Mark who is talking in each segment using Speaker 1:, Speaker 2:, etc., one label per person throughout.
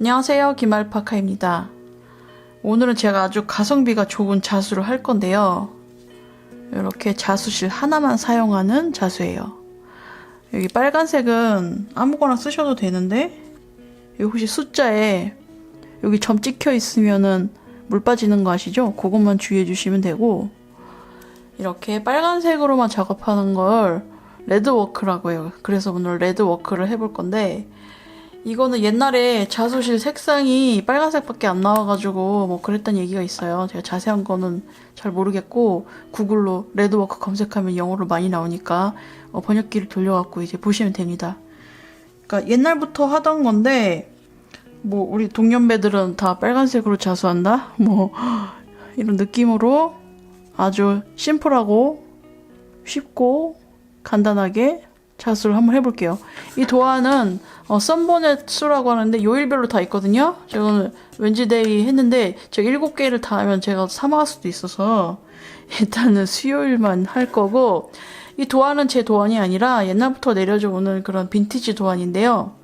Speaker 1: 안녕하세요, 김알파카입니다. 오늘은 제가 아주 가성비가 좋은 자수를 할 건데요. 이렇게 자수실 하나만 사용하는 자수예요. 여기 빨간색은 아무거나 쓰셔도 되는데 여기 혹시 숫자에 여기 점 찍혀 있으면은 물 빠지는 거 아시죠? 그것만 주의해 주시면 되고, 이렇게 빨간색으로만 작업하는 걸 레드워크라고 해요. 그래서 오늘 레드워크를 해볼 건데, 이거는 옛날에 자수실 색상이 빨간색밖에 안 나와가지고 뭐 그랬던 얘기가 있어요. 제가 자세한 거는 잘 모르겠고, 구글로 레드워크 검색하면 영어로 많이 나오니까 번역기를 돌려갖고 이제 보시면 됩니다. 그러니까 옛날부터 하던 건데, 뭐 우리 동년배들은 다 빨간색으로 자수한다? 뭐 이런 느낌으로 아주 심플하고 쉽고 간단하게 자수를 한번 해볼게요. 이 도안은 썬보넷 수라고 하는데 요일별로 다 있거든요. 저는 웬즈데이 했는데 저 7개를 다 하면 제가 사망할 수도 있어서 일단은 수요일만 할 거고, 이 도안은 제 도안이 아니라 옛날부터 내려져 오는 그런 빈티지 도안인데요.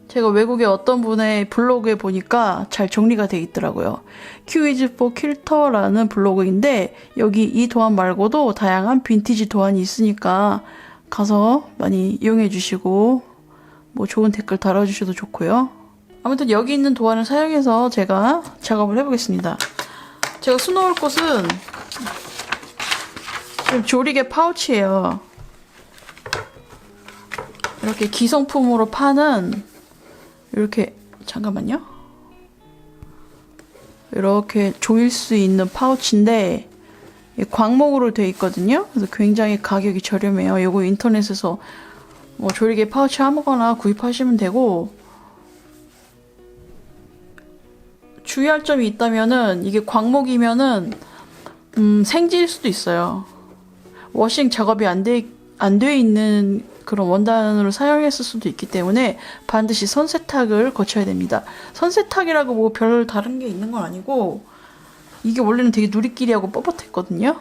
Speaker 1: 제가 외국의 어떤 분의 블로그에 보니까 잘 정리가 돼 있더라고요. Q is for Quilter라는 블로그인데 여기 이 도안 말고도 다양한 빈티지 도안이 있으니까 가서 많이 이용해 주시고 뭐 좋은 댓글 달아주셔도 좋고요. 아무튼 여기 있는 도안을 사용해서 제가 작업을 해보겠습니다. 제가 수놓을 곳은 지금 조리개 파우치예요. 이렇게 기성품으로 파는 이렇게, 잠깐만요. 이렇게 조일 수 있는 파우치인데 광목으로 되어 있거든요. 그래서 굉장히 가격이 저렴해요. 이거 인터넷에서 뭐 조리개 파우치 아무거나 구입하시면 되고, 주의할 점이 있다면은 이게 광목이면은 생지일 수도 있어요. 워싱 작업이 안 돼 있는 그런 원단으로 사용했을 수도 있기 때문에 반드시 선세탁을 거쳐야 됩니다. 선세탁이라고 뭐 별 다른 게 있는 건 아니고, 이게 원래는 되게 누리끼리하고 뻣뻣했거든요.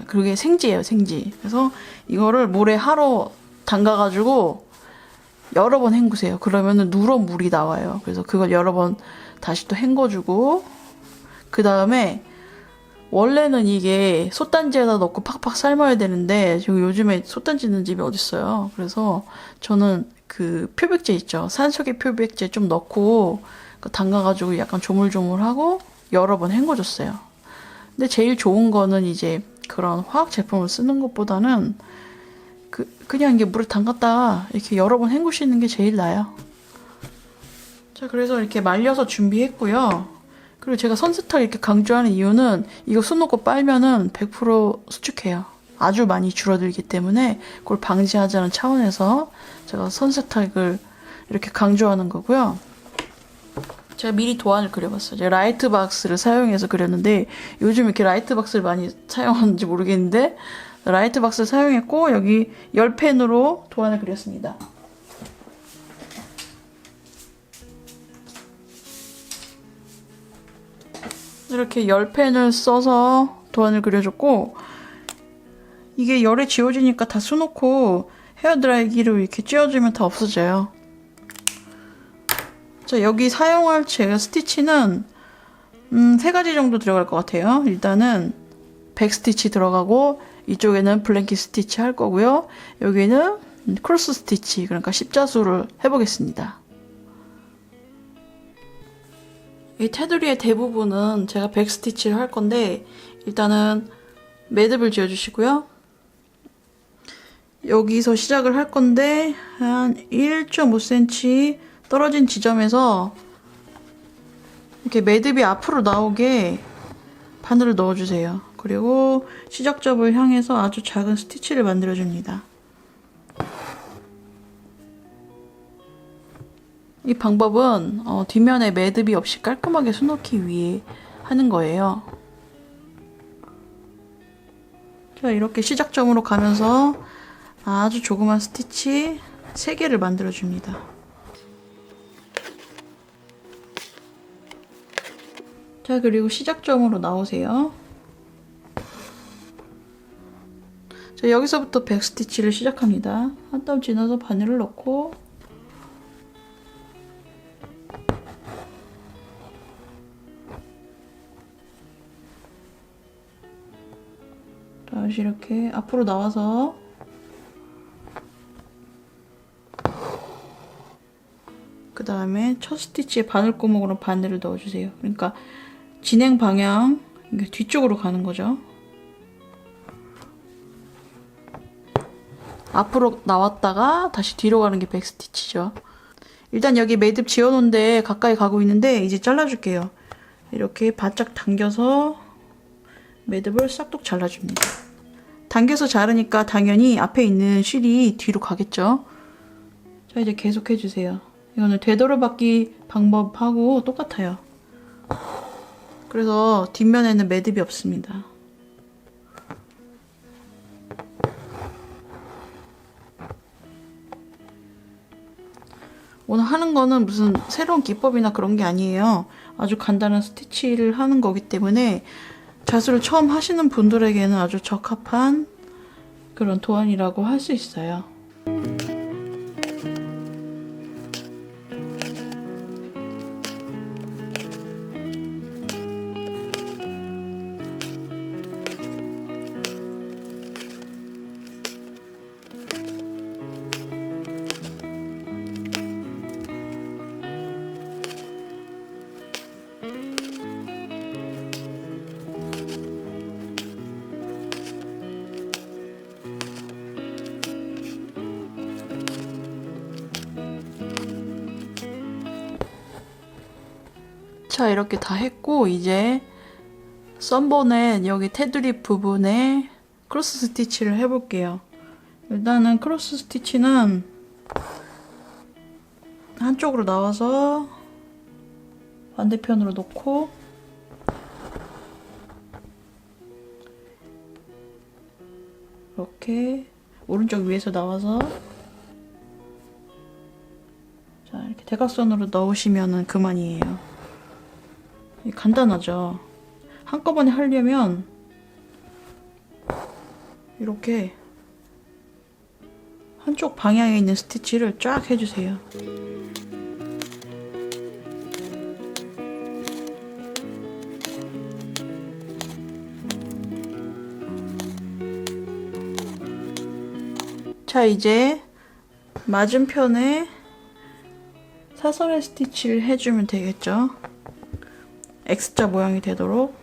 Speaker 1: 그게 생지예요, 생지. 그래서 이거를 물에 하루 담가가지고 여러 번 헹구세요. 그러면은 누런 물이 나와요. 그래서 그걸 여러 번 다시 또 헹궈주고, 그 다음에 원래는 이게 솥단지에다 넣고 팍팍 삶아야 되는데 지금 요즘에 솥단지 있는 집이 어딨어요. 그래서 저는 그 표백제 있죠. 산소계 표백제 좀 넣고 담가가지고 약간 조물조물하고 여러 번 헹궈줬어요. 근데 제일 좋은 거는 이제 그런 화학 제품을 쓰는 것보다는 그냥 이게 물에 담갔다가 이렇게 여러 번 헹구시는 게 제일 나아요. 자, 그래서 이렇게 말려서 준비했고요. 그리고 제가 선세탁 이렇게 강조하는 이유는 이거 손 놓고 빨면은 100% 수축해요. 아주 많이 줄어들기 때문에 그걸 방지하자는 차원에서 제가 선세탁을 이렇게 강조하는 거고요. 제가 미리 도안을 그려봤어요. 제가 라이트박스를 사용해서 그렸는데 요즘 이렇게 라이트박스를 많이 사용하는지 모르겠는데 라이트박스를 사용했고, 여기 열펜으로 도안을 그렸습니다. 이렇게 열펜을 써서 도안을 그려줬고, 이게 열에 지워지니까 다 수놓고 헤어드라이기로 이렇게 찧어주면 다 없어져요. 자, 여기 사용할 제가 스티치는 3가지 정도 들어갈 것 같아요. 일단은 백 스티치 들어가고, 이쪽에는 블랭킷 스티치 할 거고요. 여기는 크로스 스티치, 그러니까 십자수를 해보겠습니다. 이 테두리의 대부분은 제가 백 스티치를 할 건데, 일단은 매듭을 지어주시고요. 여기서 시작을 할 건데 한 1.5cm 떨어진 지점에서 이렇게 매듭이 앞으로 나오게 바늘을 넣어주세요. 그리고 시작점을 향해서 아주 작은 스티치를 만들어줍니다. 이 방법은 뒷면에 매듭이 없이 깔끔하게 수놓기 위해 하는 거예요. 자, 이렇게 시작점으로 가면서 아주 조그만 스티치 3개를 만들어줍니다. 자, 그리고 시작점으로 나오세요. 자, 여기서부터 백 스티치를 시작합니다. 한 땀 지나서 바늘을 넣고 다시 이렇게 앞으로 나와서 그 다음에 첫 스티치에 바늘구멍으로 바늘을 넣어주세요. 그러니까 진행 방향 뒤쪽으로 가는 거죠. 앞으로 나왔다가 다시 뒤로 가는 게 백스티치죠. 일단 여기 매듭 지어놓은 데 가까이 가고 있는데 이제 잘라줄게요. 이렇게 바짝 당겨서 매듭을 싹둑 잘라줍니다. 당겨서 자르니까 당연히 앞에 있는 실이 뒤로 가겠죠. 자, 이제 계속 해주세요. 이거는 되돌아받기 방법하고 똑같아요. 그래서 뒷면에는 매듭이 없습니다. 오늘 하는 거는 무슨 새로운 기법이나 그런 게 아니에요. 아주 간단한 스티치를 하는 거기 때문에 자수를 처음 하시는 분들에게는 아주 적합한 그런 도안이라고 할 수 있어요. 자, 이렇게 다 했고 이제 썬보넷 여기 테두리 부분에 크로스 스티치를 해볼게요. 일단은 크로스 스티치는 한쪽으로 나와서 반대편으로 놓고 이렇게 오른쪽 위에서 나와서 자, 이렇게 대각선으로 넣으시면 그만이에요. 간단하죠. 한꺼번에 하려면 이렇게 한쪽 방향에 있는 스티치를 쫙 해주세요. 자, 이제 맞은편에 사선의 스티치를 해주면 되겠죠. X자 모양이 되도록.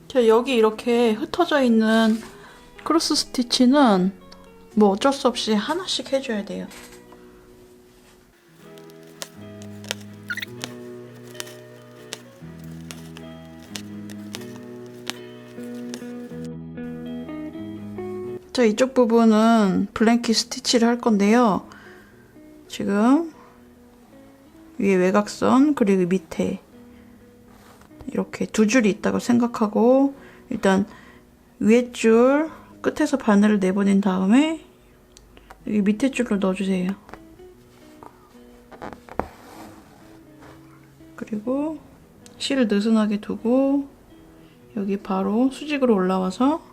Speaker 1: 자, 여기 이렇게 흩어져 있는 크로스 스티치는 뭐 어쩔 수 없이 하나씩 해줘야 돼요. 자, 이쪽 부분은 블랭킷 스티치를 할 건데요. 지금 위에 외곽선 그리고 밑에 이렇게 두 줄이 있다고 생각하고 일단 위에 줄 끝에서 바늘을 내보낸 다음에 여기 밑에 줄로 넣어주세요. 그리고 실을 느슨하게 두고 여기 바로 수직으로 올라와서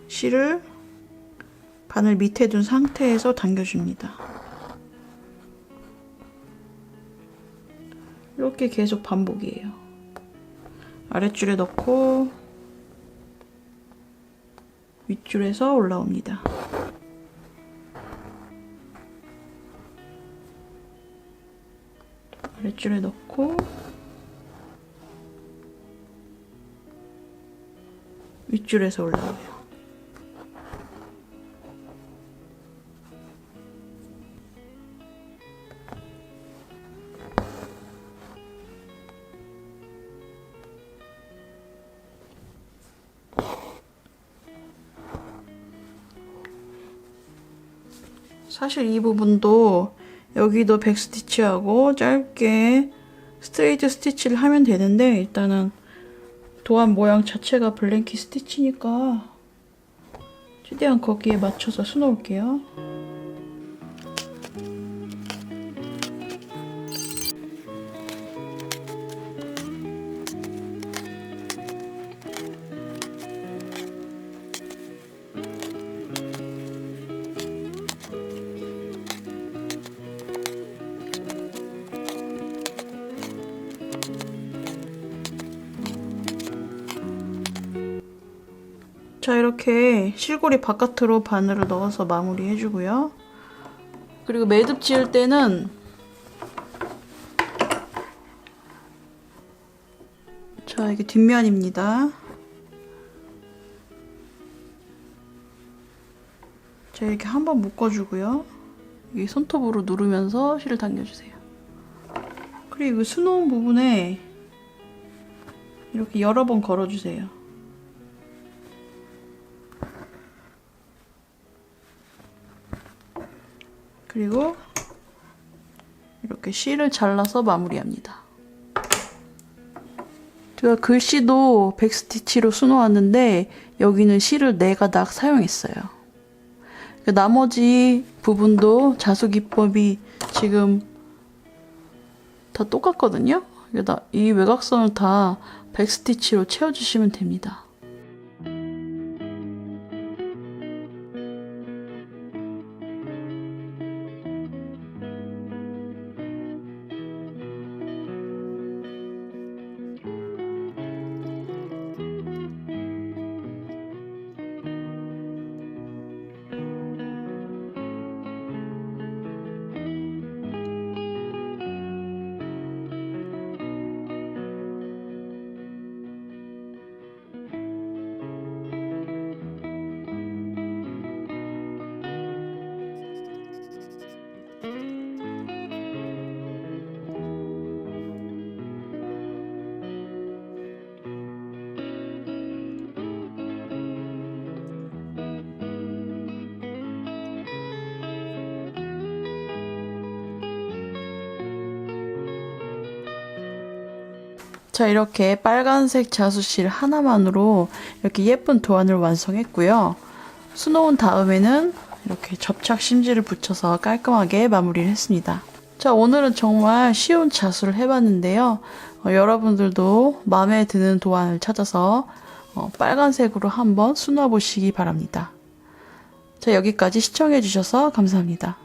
Speaker 1: 실을 바늘 밑에 둔 상태에서 당겨줍니다. 이렇게 계속 반복이에요. 아랫줄에 넣고 윗줄에서 올라옵니다. 아랫줄에 넣고 윗줄에서 올라와요. 사실 이 부분도 여기도 백스티치하고 짧게 스트레이트 스티치를 하면 되는데 일단은 도안 모양 자체가 블랭킷 스티치니까 최대한 거기에 맞춰서 수놓을게요. 자, 이렇게 실고리 바깥으로 바늘을 넣어서 마무리 해주고요. 그리고 매듭 지을 때는 자, 이게 뒷면입니다. 자, 이렇게 한번 묶어주고요. 이 손톱으로 누르면서 실을 당겨주세요. 그리고 수놓은 부분에 이렇게 여러 번 걸어주세요. 그리고 이렇게 실을 잘라서 마무리합니다. 제가 글씨도 백스티치로 수놓았는데 여기는 실을 4가닥 사용했어요. 나머지 부분도 자수 기법이 지금 다 똑같거든요. 이 외곽선을 다 백스티치로 채워주시면 됩니다. 자, 이렇게 빨간색 자수실 하나만으로 이렇게 예쁜 도안을 완성했고요. 수놓은 다음에는 이렇게 접착 심지를 붙여서 깔끔하게 마무리를 했습니다. 자, 오늘은 정말 쉬운 자수를 해봤는데요. 여러분들도 마음에 드는 도안을 찾아서 빨간색으로 한번 수놓아 보시기 바랍니다. 자, 여기까지 시청해주셔서 감사합니다.